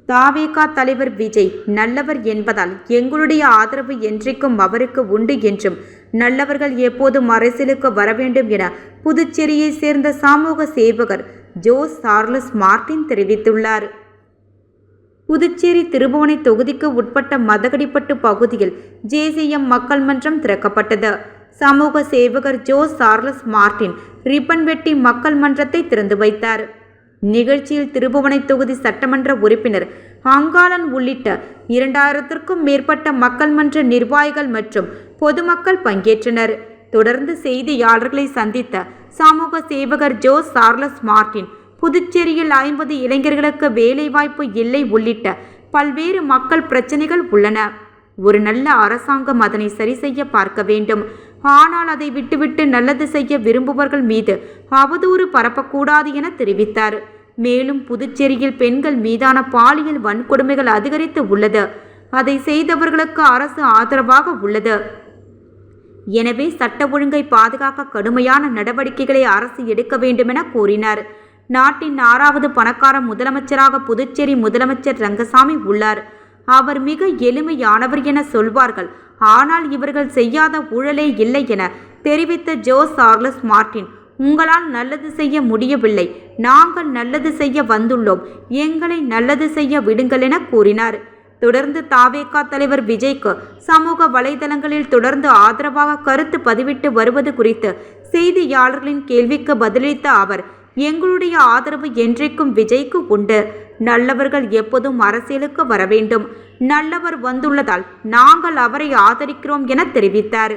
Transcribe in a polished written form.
தாவேகா தலைவர் விஜய் நல்லவர் என்பதால் எங்களுடைய ஆதரவு என்றைக்கும் அவருக்கு உண்டு என்றும், நல்லவர்கள் எப்போதும் அரசியலுக்கு வர வேண்டும் என புதுச்சேரியை சேர்ந்த சமூக சேவகர் ஜோஸ் சார்லஸ் மார்ட்டின் தெரிவித்துள்ளார். புதுச்சேரி திருபுவனை தொகுதிக்கு உட்பட்ட மதகடிப்பட்டு பகுதியில் ஜேசிஎம் மக்கள் மன்றம் திறக்கப்பட்டது. சமூக சேவகர் ஜோஸ் சார்லஸ் மார்ட்டின் ரிப்பன் வெட்டி மக்கள் மன்றத்தை திறந்து வைத்தார். நிகழ்ச்சியில் திருபுவனை தொகுதி சட்டமன்ற உறுப்பினர் அங்காளன் உள்ளிட்ட 2000க்கும் மேற்பட்ட மக்கள் மன்ற நிர்வாகிகள் மற்றும் பொதுமக்கள் பங்கேற்றனர். தொடர்ந்து செய்தியாளர்களை சந்தித்த சமூக சேவகர் ஜோஸ் சார்லஸ் மார்ட்டின், புதுச்சேரியில் 50 இளைஞர்களுக்கு வேலைவாய்ப்பு இல்லை உள்ளிட்ட பல்வேறு மக்கள் பிரச்சனைகள் உள்ளன. ஒரு நல்ல அரசாங்கம் அதனை சரி செய்ய பார்க்க வேண்டும். ஆனால் அதை விட்டுவிட்டு நல்லது செய்ய விரும்புபவர்கள் மீது அவதூறு பரப்பக்கூடாது என தெரிவித்தார். மேலும் புதுச்சேரியில் பெண்கள் மீதான பாலியல் வன்கொடுமைகள் அதிகரித்து உள்ளது. அதை செய்தவர்களுக்கு அரசு ஆதரவாக உள்ளது. எனவே சட்ட ஒழுங்கை பாதுகாக்க கடுமையான நடவடிக்கைகளை அரசு எடுக்க வேண்டுமென கூறினார். நாட்டின் 6வது பணக்கார முதலமைச்சராக புதுச்சேரி முதலமைச்சர் ரங்கசாமி உள்ளார். அவர் மிக எளிமையானவர் என சொல்வார்கள். ஆனால் இவர்கள் செய்யாத ஊழலே இல்லை என தெரிவித்த ஜோஸ் சார்லஸ் மார்ட்டின், உங்களால் நல்லது செய்ய முடியவில்லை, நாங்கள் நல்லது செய்ய வந்துள்ளோம், எங்களை நல்லது செய்ய விடுங்கள் என கூறினார். தொடர்ந்து தாவேகா தலைவர் விஜய்க்கு சமூக வலைதளங்களில் தொடர்ந்து ஆதரவாக கருத்து பதிவிட்டு வருவது குறித்து செய்தியாளர்களின் கேள்விக்கு பதிலளித்த அவர், எங்களுடைய ஆதரவு என்றைக்கும் விஜய்க்கு உண்டு. நல்லவர்கள் எப்போதும் அரசியலுக்கு வர வேண்டும். நல்லவர் வந்துள்ளதால் நாங்கள் அவரை ஆதரிக்கிறோம் என தெரிவித்தார்.